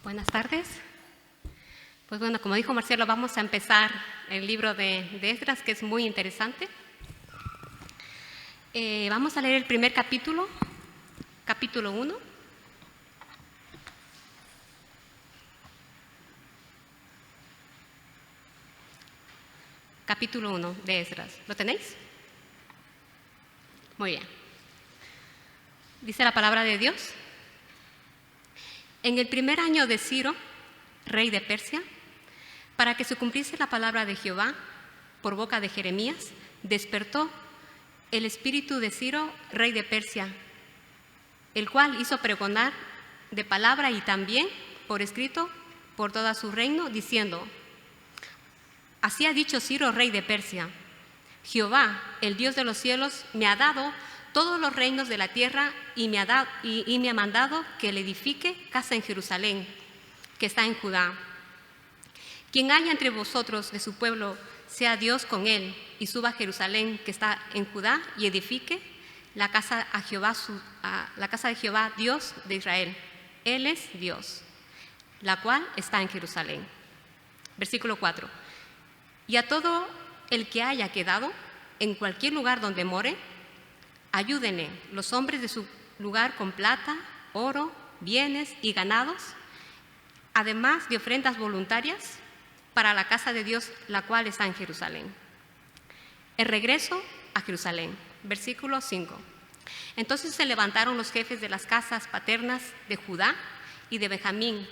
Buenas tardes. Pues bueno, como dijo Marcelo, vamos a empezar el libro de Esdras, que es muy interesante. Vamos a leer el primer capítulo, capítulo 1. Capítulo 1 de Esdras. ¿Lo tenéis? Muy bien. Dice la palabra de Dios. En el primer año de Ciro, rey de Persia, para que se cumpliese la palabra de Jehová por boca de Jeremías, despertó el espíritu de Ciro, rey de Persia, el cual hizo pregonar de palabra y también por escrito por todo su reino, diciendo: así ha dicho Ciro, rey de Persia: Jehová, el Dios de los cielos, me ha dado todos los reinos de la tierra y me ha mandado que le edifique casa en Jerusalén, que está en Judá. Quien haya entre vosotros de su pueblo, sea Dios con él, y suba a Jerusalén, que está en Judá, y edifique la casa de Jehová, Dios de Israel. Él es Dios, la cual está en Jerusalén. Versículo 4. Y a todo el que haya quedado en cualquier lugar donde more, ayúdenle los hombres de su lugar con plata, oro, bienes y ganados, además de ofrendas voluntarias para la casa de Dios, la cual está en Jerusalén. El regreso a Jerusalén. Versículo 5. Entonces se levantaron los jefes de las casas paternas de Judá y de Benjamín,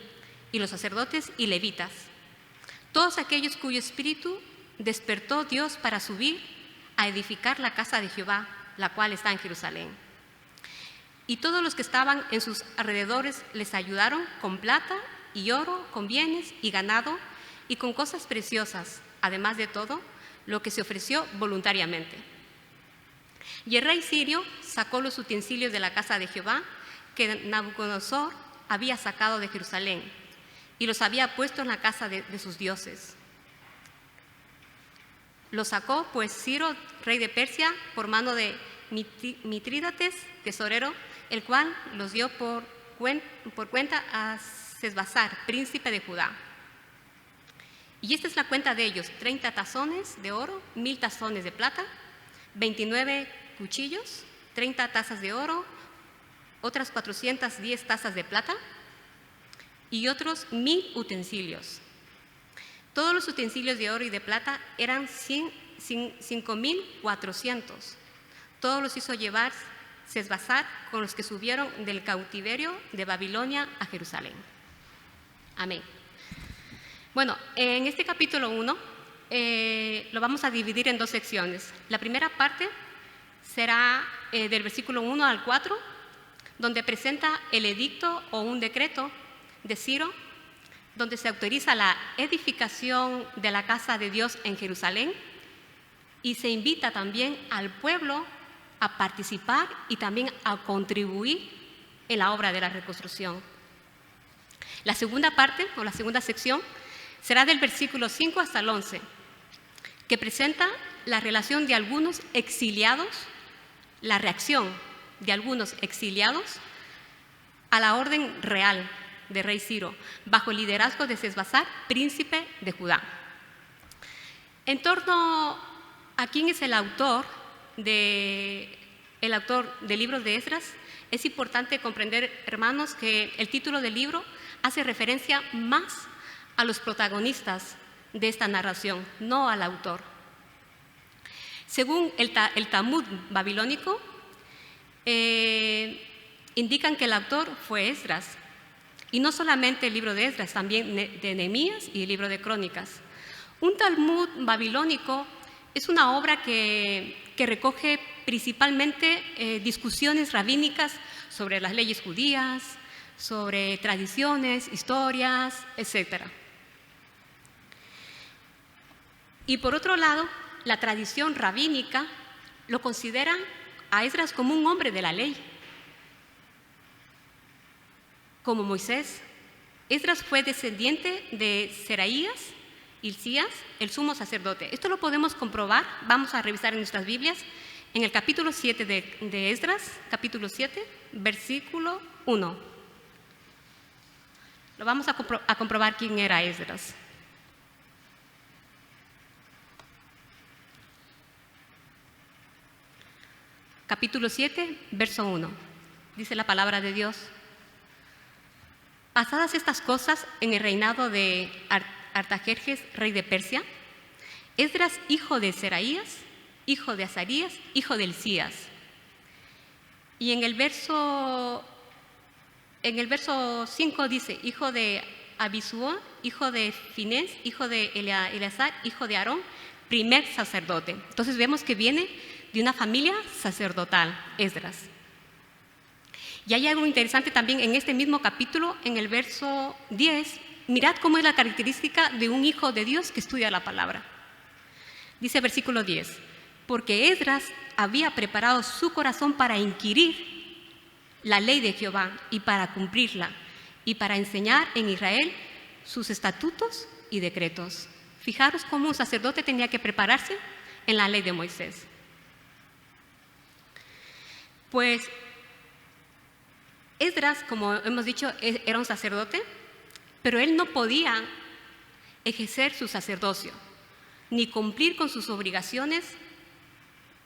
y los sacerdotes y levitas, todos aquellos cuyo espíritu despertó Dios para subir a edificar la casa de Jehová, la cual está en Jerusalén. Y todos los que estaban en sus alrededores les ayudaron con plata y oro, con bienes y ganado y con cosas preciosas, además de todo lo que se ofreció voluntariamente. Y el rey sirio sacó los utensilios de la casa de Jehová que Nabucodonosor había sacado de Jerusalén y los había puesto en la casa de sus dioses. Los sacó pues Ciro, rey de Persia, por mano de Mitrídates, tesorero, el cual los dio por cuenta a Sesbazar, príncipe de Judá. Y esta es la cuenta de ellos: 30 tazones de oro, 1000 tazones de plata, 29 cuchillos, 30 tazas de oro, otras 410 tazas de plata y otros 1000 utensilios. Todos los utensilios de oro y de plata eran 5400. Todos los hizo llevar Sesbazar con los que subieron del cautiverio de Babilonia a Jerusalén. Amén. Bueno, en este capítulo 1 lo vamos a dividir en dos secciones. La primera parte será del versículo 1 al 4, donde presenta el edicto o un decreto de Ciro, donde se autoriza la edificación de la casa de Dios en Jerusalén y se invita también al pueblo a participar y también a contribuir en la obra de la reconstrucción. La segunda parte o la segunda sección será del versículo 5 hasta el 11, que presenta la relación de algunos exiliados, la reacción de algunos exiliados a la orden real de rey Ciro, bajo el liderazgo de Sesbazar, príncipe de Judá. En torno a quién es el autor del libro de Esdras, es importante comprender, hermanos, que el título del libro hace referencia más a los protagonistas de esta narración, no al autor. Según el Talmud babilónico, indican que el autor fue Esdras. Y no solamente el libro de Esdras, también de Nehemías y el libro de Crónicas. Un Talmud babilónico es una obra que recoge principalmente discusiones rabínicas sobre las leyes judías, sobre tradiciones, historias, etc. Y por otro lado, la tradición rabínica lo considera a Esdras como un hombre de la ley. Como Moisés, Esdras fue descendiente de Seraías, Hilcías, el sumo sacerdote. Esto lo podemos comprobar, vamos a revisar en nuestras Biblias, en el capítulo 7 de Esdras, capítulo 7, versículo 1. Lo vamos a comprobar quién era Esdras. Capítulo 7, verso 1. Dice la palabra de Dios: pasadas estas cosas en el reinado de Artajerjes, rey de Persia, Esdras, hijo de Seraías, hijo de Azarías, hijo de Hilcías. Y en el verso 5 dice: hijo de Abisúa, hijo de Finés, hijo de Eleazar, hijo de Aarón, primer sacerdote. Entonces vemos que viene de una familia sacerdotal, Esdras. Y hay algo interesante también en este mismo capítulo, en el verso 10. Mirad cómo es la característica de un hijo de Dios que estudia la palabra. Dice versículo 10: porque Esdras había preparado su corazón para inquirir la ley de Jehová y para cumplirla, y para enseñar en Israel sus estatutos y decretos. Fijaros cómo un sacerdote tenía que prepararse en la ley de Moisés. Pues Esdras, como hemos dicho, era un sacerdote, pero él no podía ejercer su sacerdocio ni cumplir con sus obligaciones,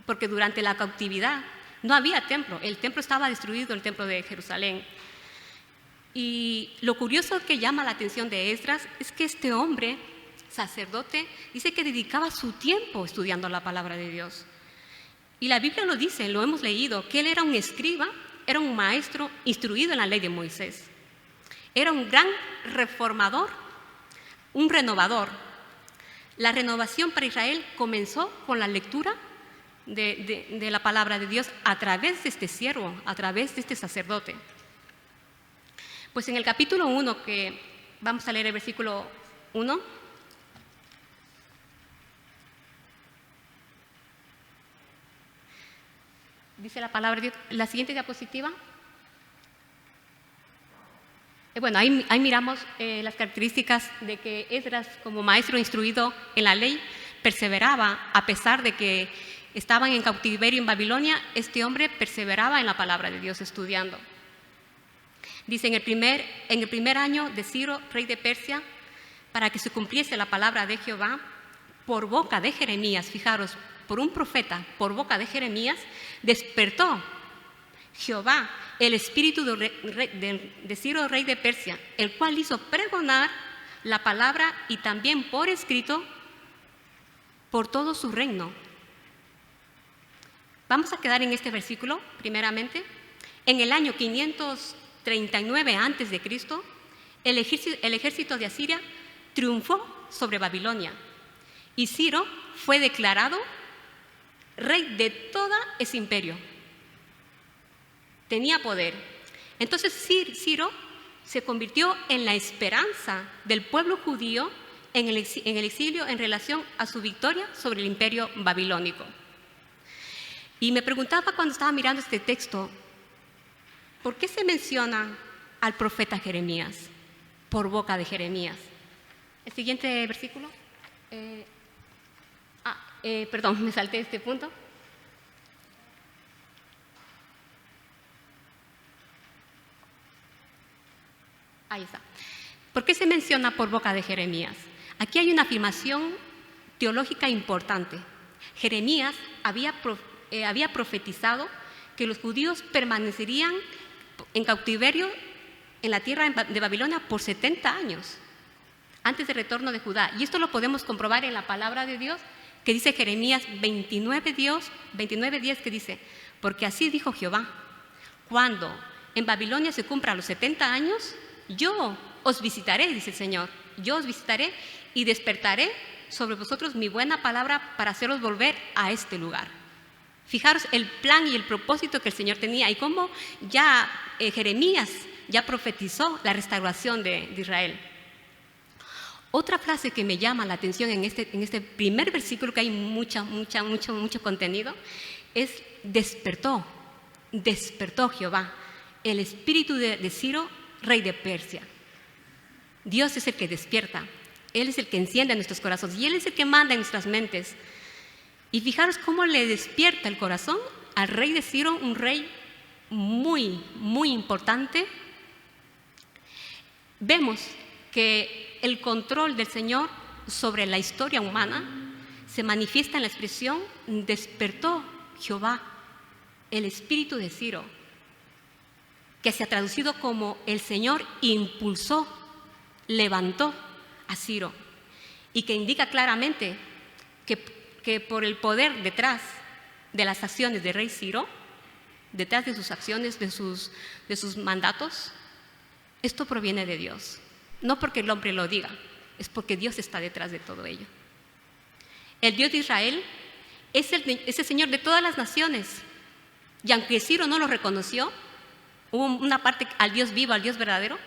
porque durante la cautividad no había templo. El templo estaba destruido, el templo de Jerusalén. Y lo curioso que llama la atención de Esdras es que este hombre, sacerdote, dice que dedicaba su tiempo estudiando la palabra de Dios. Y la Biblia lo dice, lo hemos leído, que él era un escriba, era un maestro instruido en la ley de Moisés. Era un gran reformador, un renovador. La renovación para Israel comenzó con la lectura de la palabra de Dios a través de este siervo, a través de este sacerdote. Pues en el capítulo 1, que vamos a leer el versículo 1, dice la palabra de Dios, la siguiente diapositiva. Bueno, ahí miramos las características de que Esdras, como maestro instruido en la ley, perseveraba a pesar de que estaban en cautiverio en Babilonia. Este hombre perseveraba en la palabra de Dios estudiando. Dice, en el primer año de Ciro, rey de Persia, para que se cumpliese la palabra de Jehová, por boca de Jeremías, fijaros, por un profeta, por boca de Jeremías, despertó Jehová el espíritu de Ciro, rey de Persia, el cual hizo pregonar la palabra y también por escrito por todo su reino. Vamos a quedar en este versículo, primeramente. En el año 539 a.C., el ejército de Asiria triunfó sobre Babilonia y Ciro fue declarado rey de todo ese imperio. Tenía poder. Entonces Ciro se convirtió en la esperanza del pueblo judío en el exilio en relación a su victoria sobre el imperio babilónico. Y me preguntaba cuando estaba mirando este texto, ¿por qué se menciona al profeta Jeremías por boca de Jeremías? El siguiente versículo. Perdón, me salté este punto. Ahí está. ¿Por qué se menciona por boca de Jeremías? Aquí hay una afirmación teológica importante. Jeremías había profetizado que los judíos permanecerían en cautiverio en la tierra de Babilonia por 70 años, antes del retorno de Judá. Y esto lo podemos comprobar en la palabra de Dios, que dice Jeremías 29:10, que dice, porque así dijo Jehová, cuando en Babilonia se cumplan los 70 años, yo os visitaré, dice el Señor, yo os visitaré y despertaré sobre vosotros mi buena palabra para haceros volver a este lugar. Fijaros el plan y el propósito que el Señor tenía y cómo ya Jeremías ya profetizó la restauración de Israel. Otra frase que me llama la atención en este primer versículo, que hay mucho contenido, es despertó Jehová el espíritu de Ciro, rey de Persia. Dios es el que despierta, Él es el que enciende nuestros corazones y Él es el que manda en nuestras mentes. Y fijaros cómo le despierta el corazón al rey de Ciro, un rey muy, muy importante. vemos que el control del Señor sobre la historia humana se manifiesta en la expresión despertó Jehová el espíritu de Ciro, que se ha traducido como el Señor impulsó, levantó a Ciro, y que indica claramente que por el poder detrás de las acciones del rey Ciro, detrás de sus acciones, de sus mandatos, esto proviene de Dios. No porque el hombre lo diga, es porque Dios está detrás de todo ello. El Dios de Israel es el Señor de todas las naciones. Y aunque Ciro no lo reconoció, hubo una parte al Dios vivo, al Dios verdadero,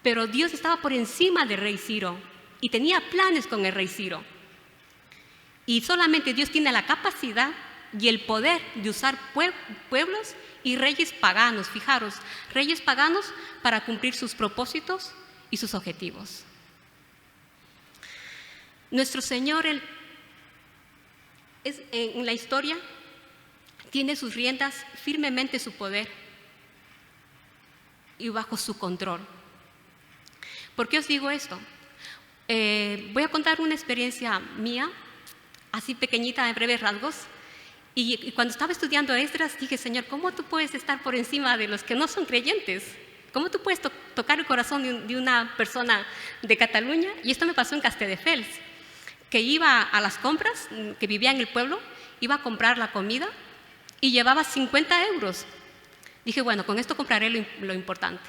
pero Dios estaba por encima del rey Ciro y tenía planes con el rey Ciro. Y solamente Dios tiene la capacidad y el poder de usar pueblos y reyes paganos, fijaros, reyes paganos para cumplir sus propósitos y sus objetivos. Nuestro Señor en la historia tiene sus riendas firmemente su poder y bajo su control. ¿Por qué os digo esto? Voy a contar una experiencia mía, así pequeñita, en breves rasgos. Y cuando estaba estudiando Esdras, dije, Señor, ¿cómo tú puedes estar por encima de los que no son creyentes? ¿Cómo tú puedes tocar el corazón de una persona de Cataluña? Y esto me pasó en Castelldefels, que iba a las compras, que vivía en el pueblo, iba a comprar la comida y llevaba 50 euros. Dije, bueno, con esto compraré lo importante.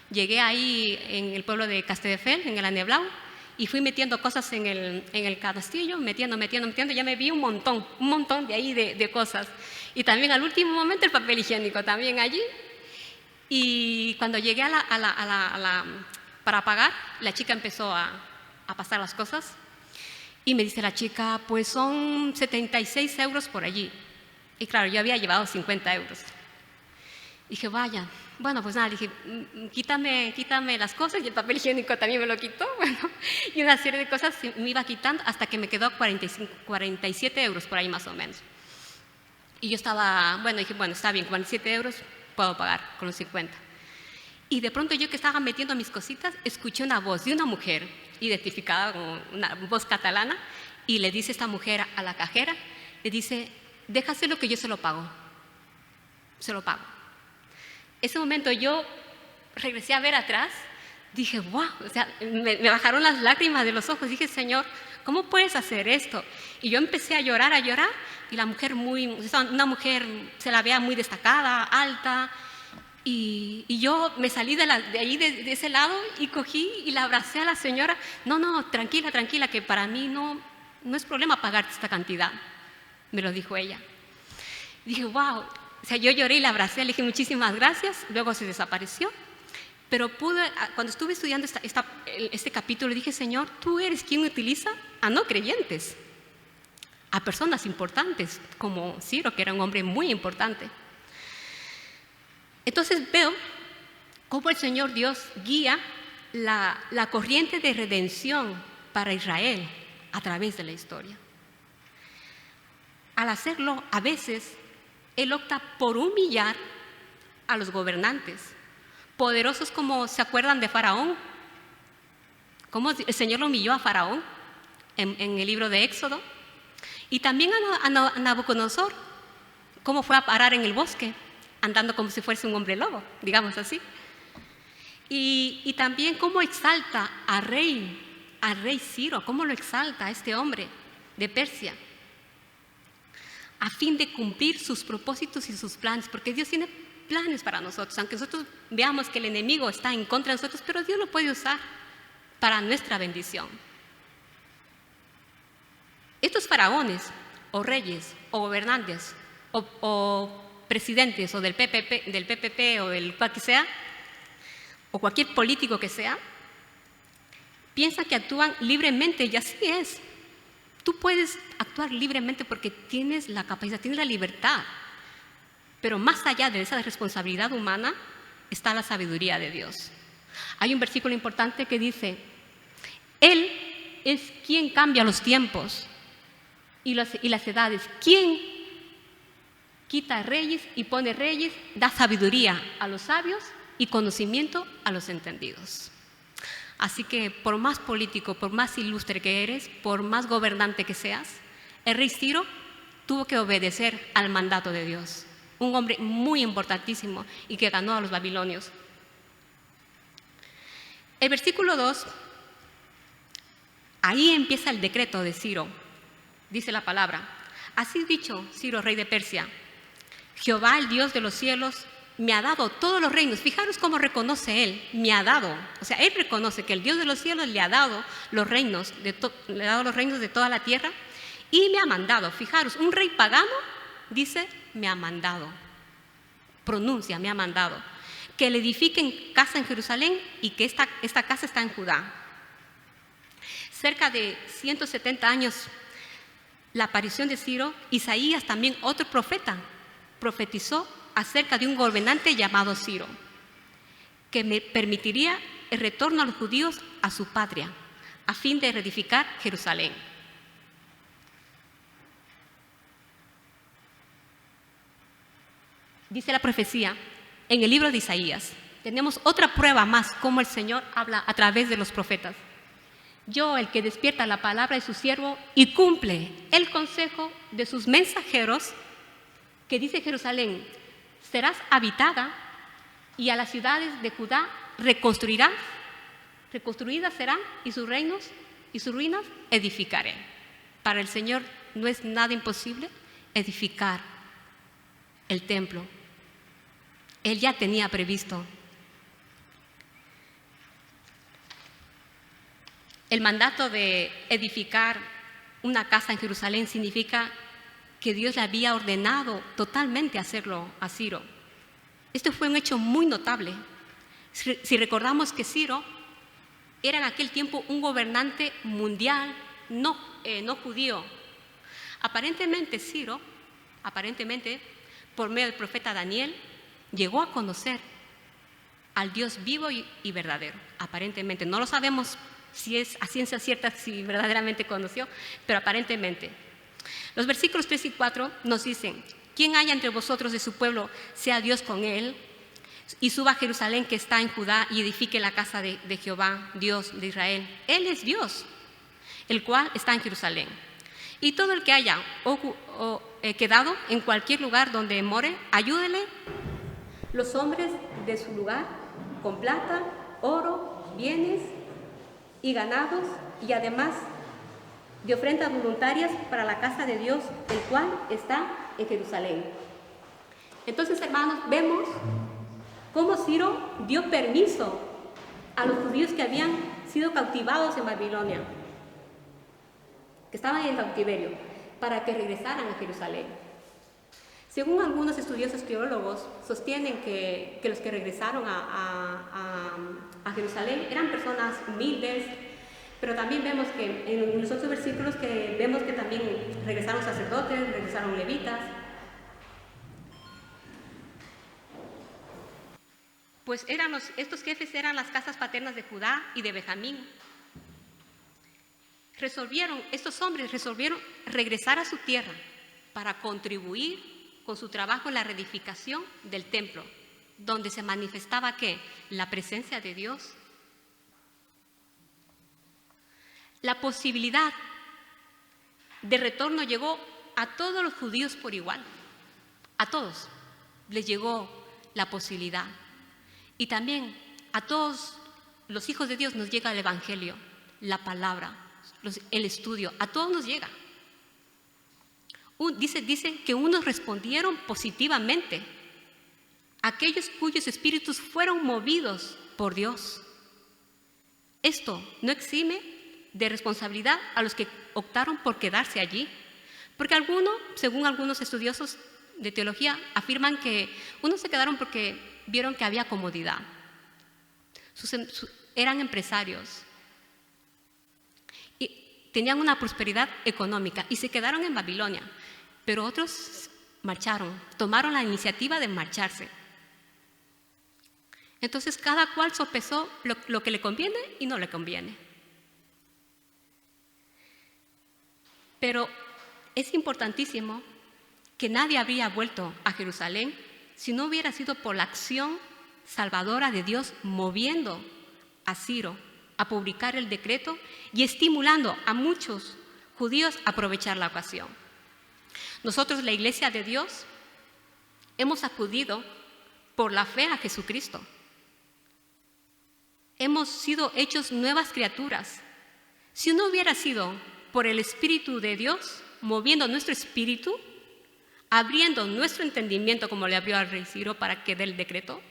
Llegué ahí en el pueblo de Castelldefels, en el Aneblau, y fui metiendo cosas en el canastillo, metiendo, ya me vi un montón de ahí de cosas. Y también al último momento el papel higiénico también allí. Y cuando llegué para pagar, la chica empezó a pasar las cosas. Y me dice la chica, pues son 76 euros por allí. Y claro, yo había llevado 50 euros. Dije, vaya, bueno, pues nada, dije, quítame las cosas, y el papel higiénico también me lo quitó, bueno, y una serie de cosas me iba quitando hasta que me quedó 47 euros por ahí más o menos. Y yo dije, bueno, está bien, 47 euros puedo pagar con los 50. Y de pronto yo que estaba metiendo mis cositas, escuché una voz de una mujer, identificada como una voz catalana, y le dice esta mujer a la cajera, le dice, déjaselo que yo se lo pago. Se lo pago. Ese momento yo regresé a ver atrás, dije, wow, o sea, me bajaron las lágrimas de los ojos, dije, Señor, ¿cómo puedes hacer esto? Y yo empecé a llorar, y la mujer una mujer se la veía muy destacada, alta, y yo me salí de ahí, de ese lado, y cogí y la abracé a la señora, no, tranquila, que para mí no es problema pagarte esta cantidad, me lo dijo ella. Dije, wow. O sea, yo lloré y la abracé, le dije muchísimas gracias, luego se desapareció. Pero cuando estuve estudiando este capítulo, dije, Señor, tú eres quien utiliza a no creyentes, a personas importantes, como Ciro, que era un hombre muy importante. Entonces veo cómo el Señor Dios guía la corriente de redención para Israel a través de la historia. Al hacerlo, a veces, Él opta por humillar a los gobernantes, poderosos como se acuerdan de Faraón, cómo el Señor lo humilló a Faraón en el libro de Éxodo, y también a Nabucodonosor, cómo fue a parar en el bosque, andando como si fuese un hombre lobo, digamos así. Y también cómo exalta al rey Ciro, cómo lo exalta a este hombre de Persia, a fin de cumplir sus propósitos y sus planes, porque Dios tiene planes para nosotros, aunque nosotros veamos que el enemigo está en contra de nosotros, pero Dios lo puede usar para nuestra bendición. Estos faraones, o reyes, o gobernantes, o presidentes, o del PPP, o del cual que sea, o cualquier político que sea, piensan que actúan libremente, y así es. Tú puedes actuar libremente porque tienes la capacidad, tienes la libertad. Pero más allá de esa responsabilidad humana está la sabiduría de Dios. Hay un versículo importante que dice, Él es quien cambia los tiempos y las edades. ¿Quién quita reyes y pone reyes? Da sabiduría a los sabios y conocimiento a los entendidos. Así que por más político, por más ilustre que eres, por más gobernante que seas, el rey Ciro tuvo que obedecer al mandato de Dios. Un hombre muy importantísimo y que ganó a los babilonios. El versículo 2, ahí empieza el decreto de Ciro. Dice la palabra: así dicho Ciro, rey de Persia, Jehová, el Dios de los cielos, me ha dado todos los reinos. Fijaros cómo reconoce él, me ha dado. O sea, él reconoce que el Dios de los cielos le ha dado los reinos de toda la tierra y me ha mandado. Fijaros, un rey pagano dice, me ha mandado. Pronuncia, me ha mandado. Que le edifiquen casa en Jerusalén y que esta casa está en Judá. Cerca de 170 años, la aparición de Ciro, Isaías, también otro profeta, profetizó acerca de un gobernante llamado Ciro, que permitiría el retorno a los judíos a su patria, a fin de reedificar Jerusalén. Dice la profecía en el libro de Isaías. Tenemos otra prueba más cómo el Señor habla a través de los profetas. Yo, el que despierta la palabra de su siervo y cumple el consejo de sus mensajeros, que dice Jerusalén, serás habitada y a las ciudades de Judá reconstruidas serán y sus reinos y sus ruinas edificaré. Para el Señor no es nada imposible edificar el templo. Él ya tenía previsto. El mandato de edificar una casa en Jerusalén significa que Dios le había ordenado totalmente hacerlo a Ciro. Esto fue un hecho muy notable. Si recordamos que Ciro era en aquel tiempo un gobernante mundial no judío. Aparentemente Ciro, por medio del profeta Daniel, llegó a conocer al Dios vivo y verdadero. Aparentemente, no lo sabemos si es a ciencia cierta, si verdaderamente conoció, pero aparentemente. Los versículos 3 y 4 nos dicen: quien haya entre vosotros de su pueblo, sea Dios con él, y suba a Jerusalén que está en Judá y edifique la casa de Jehová, Dios de Israel. Él es Dios, el cual está en Jerusalén. Y todo el que haya quedado en cualquier lugar donde more, ayúdele los hombres de su lugar con plata, oro, bienes y ganados, y además de ofrendas voluntarias para la casa de Dios, el cual está en Jerusalén. Entonces, hermanos, vemos cómo Ciro dio permiso a los judíos que habían sido cautivados en Babilonia, que estaban en cautiverio, para que regresaran a Jerusalén. Según algunos estudiosos teólogos, sostienen que los que regresaron a Jerusalén eran personas humildes, pero también vemos que en los otros versículos que vemos que también regresaron sacerdotes, regresaron levitas. Pues estos jefes eran las casas paternas de Judá y de Benjamín. Estos hombres resolvieron regresar a su tierra para contribuir con su trabajo en la reedificación del templo, donde se manifestaba ¿qué? La presencia de Dios. La posibilidad de retorno llegó a todos los judíos por igual. A todos les llegó la posibilidad. Y también a todos los hijos de Dios nos llega el Evangelio, la palabra, el estudio, a todos nos llega. Dice que unos respondieron positivamente, aquellos cuyos espíritus fueron movidos por Dios. Esto no exime de responsabilidad a los que optaron por quedarse allí, porque según algunos estudiosos de teología, afirman que unos se quedaron porque vieron que había comodidad. Eran empresarios y tenían una prosperidad económica y se quedaron en Babilonia. Pero otros marcharon, tomaron la iniciativa de marcharse. Entonces cada cual sopesó lo que le conviene y no le conviene. Pero es importantísimo que nadie habría vuelto a Jerusalén si no hubiera sido por la acción salvadora de Dios moviendo a Ciro a publicar el decreto y estimulando a muchos judíos a aprovechar la ocasión. Nosotros, la Iglesia de Dios, hemos acudido por la fe a Jesucristo. Hemos sido hechos nuevas criaturas. Si no hubiera sido por el Espíritu de Dios moviendo nuestro espíritu, abriendo nuestro entendimiento como le abrió al rey Ciro para que dé el decreto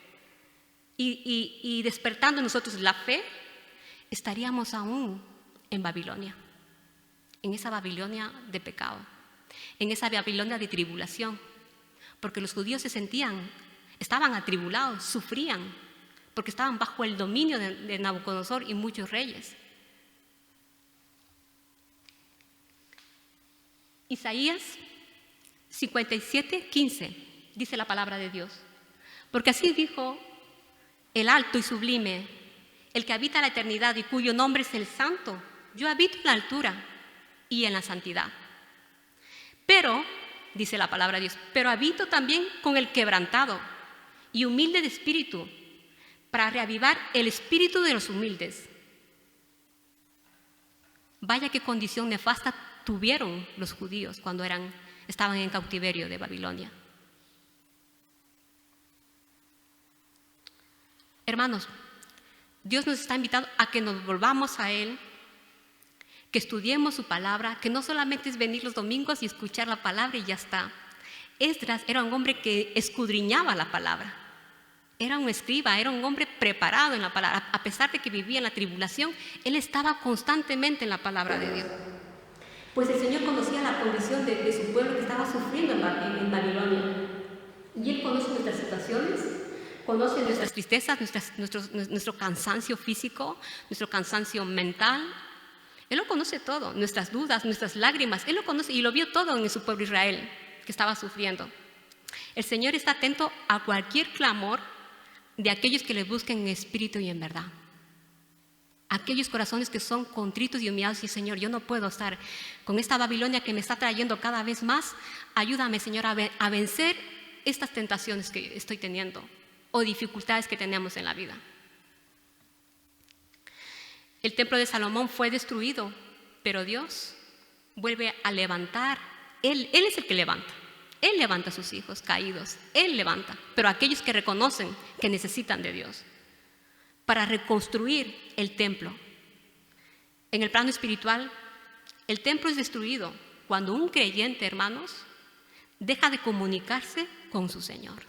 y despertando en nosotros la fe, estaríamos aún en Babilonia, en esa Babilonia de pecado, en esa Babilonia de tribulación, porque los judíos estaban atribulados, sufrían, porque estaban bajo el dominio de Nabucodonosor y muchos reyes. Isaías 57:15 dice la palabra de Dios: porque así dijo el alto y sublime, el que habita la eternidad y cuyo nombre es el Santo: yo habito en la altura y en la santidad. Pero, dice la palabra de Dios, pero habito también con el quebrantado y humilde de espíritu, para reavivar el espíritu de los humildes. Vaya qué condición nefasta tuvieron los judíos cuando estaban en cautiverio de Babilonia. Hermanos, Dios nos está invitando a que nos volvamos a Él, que estudiemos su palabra, que no solamente es venir los domingos y escuchar la palabra y ya está. Esdras era un hombre que escudriñaba la palabra. Era un escriba, era un hombre preparado en la palabra. A pesar de que vivía en la tribulación, él estaba constantemente en la palabra de Dios. Pues el Señor conocía la condición de su pueblo que estaba sufriendo en Babilonia. Y Él conoce nuestras situaciones, conoce nuestras tristezas, nuestro cansancio físico, nuestro cansancio mental. Él lo conoce todo, nuestras dudas, nuestras lágrimas. Él lo conoce y lo vio todo en su pueblo Israel, que estaba sufriendo. El Señor está atento a cualquier clamor de aquellos que le busquen en espíritu y en verdad. Aquellos corazones que son contritos y humillados y Señor, yo no puedo estar con esta Babilonia que me está trayendo cada vez más. Ayúdame, Señor, a vencer estas tentaciones que estoy teniendo o dificultades que tenemos en la vida. El templo de Salomón fue destruido, pero Dios vuelve a levantar. Él es el que levanta. Él levanta a sus hijos caídos. Él levanta, pero aquellos que reconocen que necesitan de Dios para reconstruir el templo. En el plano espiritual, el templo es destruido cuando un creyente, hermanos, deja de comunicarse con su Señor.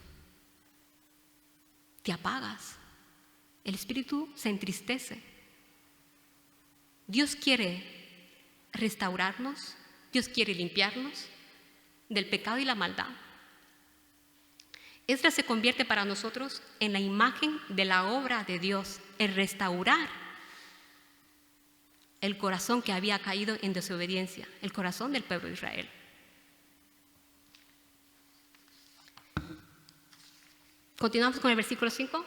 Te apagas. El espíritu se entristece. Dios quiere restaurarnos. Dios quiere limpiarnos del pecado y la maldad. Esdras se convierte para nosotros en la imagen de la obra de Dios, el restaurar el corazón que había caído en desobediencia, el corazón del pueblo de Israel. Continuamos con el versículo 5.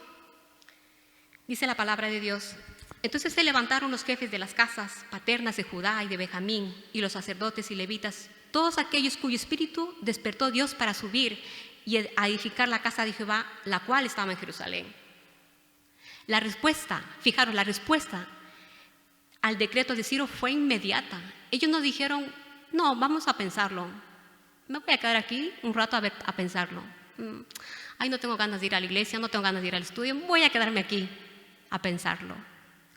Dice la palabra de Dios: entonces se levantaron los jefes de las casas paternas de Judá y de Benjamín, y los sacerdotes y levitas, todos aquellos cuyo espíritu despertó Dios para subir y a edificar la casa de Jehová, la cual estaba en Jerusalén. La respuesta al decreto de Ciro fue inmediata. Ellos no dijeron, no, vamos a pensarlo. Me voy a quedar aquí un rato a pensarlo. Ay, no tengo ganas de ir a la iglesia, no tengo ganas de ir al estudio, voy a quedarme aquí a pensarlo.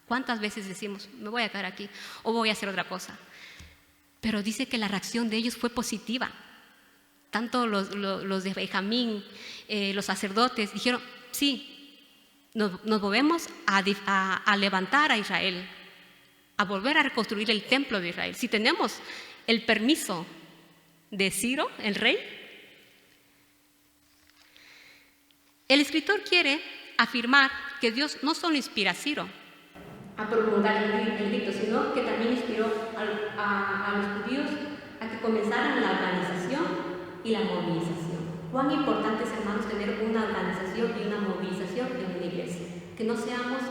¿Cuántas veces decimos, me voy a quedar aquí o voy a hacer otra cosa? Pero dice que la reacción de ellos fue positiva. Tanto los de Benjamín, los sacerdotes, dijeron, sí, nos volvemos a levantar a Israel, a volver a reconstruir el templo de Israel. Si tenemos el permiso de Ciro, el rey, el escritor quiere afirmar que Dios no solo inspira a Ciro a prolongar el rito, sino que también inspiró a los judíos a que comenzaran la organización y la movilización. Cuán importante es, hermanos, tener una organización y una movilización en una iglesia. Que no seamos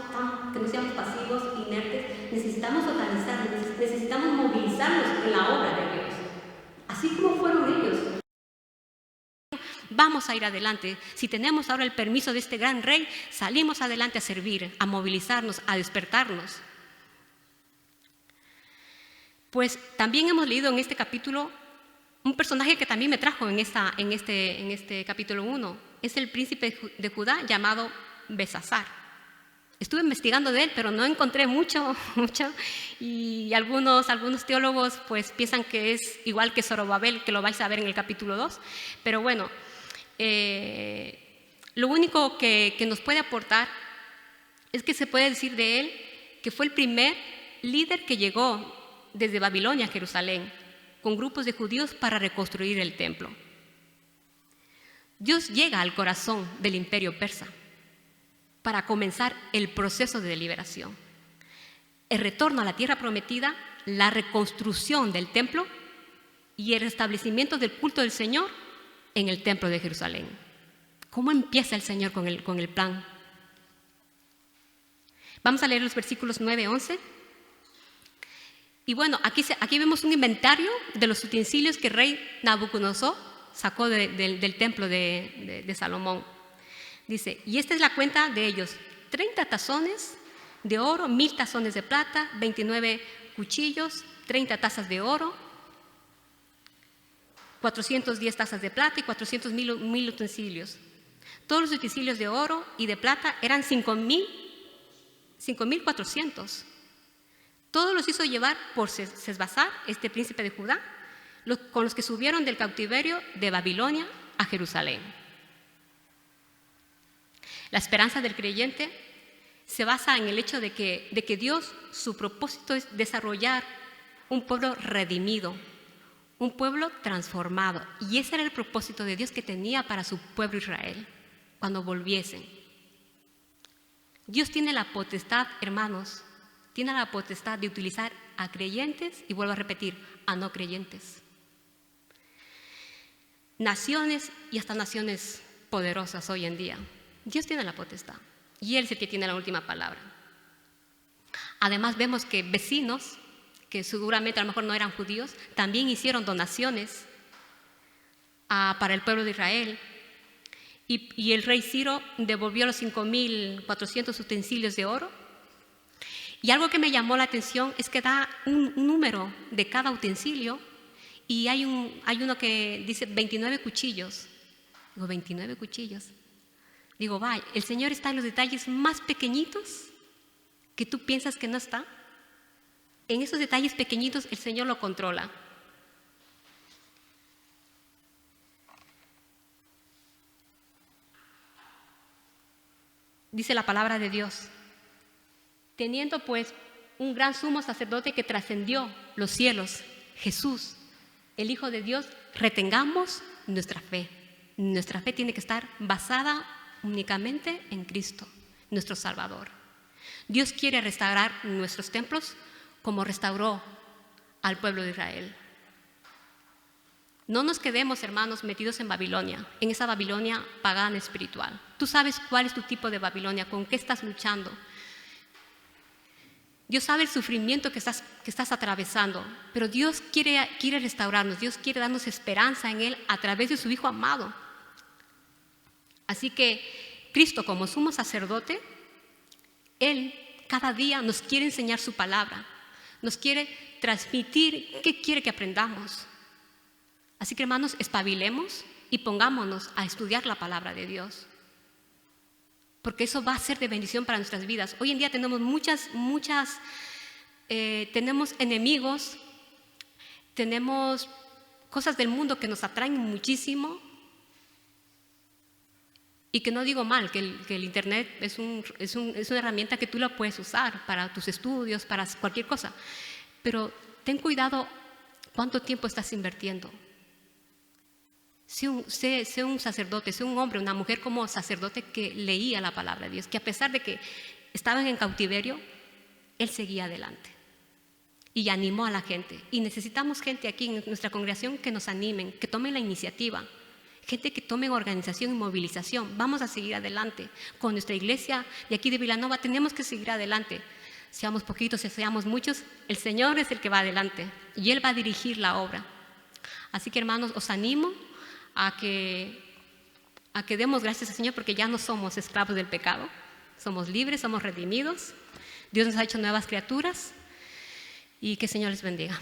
pasivos, inertes. Necesitamos organizarnos, necesitamos movilizarnos en la obra de Dios. Así como fueron ellos. Vamos a ir adelante. Si tenemos ahora el permiso de este gran rey, salimos adelante a servir, a movilizarnos, a despertarnos. Pues también hemos leído en este capítulo un personaje que también me trajo en este capítulo 1. Es el príncipe de Judá llamado Besasar. Estuve investigando de él, pero no encontré mucho, y algunos teólogos pues piensan que es igual que Zorobabel, que lo vais a ver en el capítulo 2. Pero bueno, lo único que nos puede aportar es que se puede decir de él que fue el primer líder que llegó desde Babilonia a Jerusalén con grupos de judíos para reconstruir el templo. Dios llega al corazón del imperio persa para comenzar el proceso de liberación, el retorno a la tierra prometida, la reconstrucción del templo y el restablecimiento del culto del Señor en el templo de Jerusalén. ¿Cómo empieza el Señor con el plan? Vamos a leer los versículos 9-11. Y bueno, aquí vemos un inventario de los utensilios que el rey Nabucodonosor sacó del templo de Salomón. Dice, y esta es la cuenta de ellos: 30 tazones de oro, 1000 tazones de plata, 29 cuchillos, 30 tazas de oro, 410 tazas de plata y 400.000 utensilios. Todos los utensilios de oro y de plata eran 5.400. Todos los hizo llevar por Sesbazar, este príncipe de Judá, con los que subieron del cautiverio de Babilonia a Jerusalén. La esperanza del creyente se basa en el hecho de que Dios, su propósito es desarrollar un pueblo redimido, un pueblo transformado. Y ese era el propósito de Dios que tenía para su pueblo Israel, cuando volviesen. Dios tiene la potestad, hermanos, tiene la potestad de utilizar a creyentes, y vuelvo a repetir, a no creyentes. Naciones y hasta naciones poderosas hoy en día. Dios tiene la potestad y Él es el que tiene la última palabra. Además vemos que vecinos, que seguramente a lo mejor no eran judíos, también hicieron donaciones para el pueblo de Israel. Y el rey Ciro devolvió los 5.400 utensilios de oro. Y algo que me llamó la atención es que da un número de cada utensilio, y hay uno que dice 29 cuchillos. Digo, 29 cuchillos. Digo, vaya, el Señor está en los detalles más pequeñitos que tú piensas que no está. En esos detalles pequeñitos el Señor lo controla. Dice la palabra de Dios: teniendo pues un gran sumo sacerdote que trascendió los cielos, Jesús, el Hijo de Dios, retengamos nuestra fe. Nuestra fe tiene que estar basada únicamente en Cristo, nuestro Salvador. Dios quiere restaurar nuestros templos como restauró al pueblo de Israel. No nos quedemos, hermanos, metidos en Babilonia, en esa Babilonia pagana espiritual. Tú sabes cuál es tu tipo de Babilonia, con qué estás luchando. Dios sabe el sufrimiento que estás atravesando, pero Dios quiere restaurarnos, Dios quiere darnos esperanza en Él a través de su Hijo amado. Así que Cristo, como sumo sacerdote, Él cada día nos quiere enseñar su palabra, nos quiere transmitir qué quiere que aprendamos. Así que, hermanos, espabilemos y pongámonos a estudiar la palabra de Dios, porque eso va a ser de bendición para nuestras vidas. Hoy en día tenemos tenemos enemigos, tenemos cosas del mundo que nos atraen muchísimo, y que no digo mal, que el Internet es una herramienta que tú la puedes usar para tus estudios, para cualquier cosa, pero ten cuidado cuánto tiempo estás invirtiendo. Sé un sacerdote, sé un hombre, una mujer como sacerdote que leía la palabra de Dios, que a pesar de que estaban en cautiverio, él seguía adelante y animó a la gente. Y necesitamos gente aquí en nuestra congregación que nos animen, que tomen la iniciativa, gente que tome organización y movilización. Vamos a seguir adelante con nuestra iglesia de aquí de Vilanova. Tenemos que seguir adelante. Seamos poquitos, seamos muchos, el Señor es el que va adelante y Él va a dirigir la obra. Así que, hermanos, os animo a que demos gracias al Señor, porque ya no somos esclavos del pecado, somos libres, somos redimidos, Dios nos ha hecho nuevas criaturas, y que el Señor les bendiga.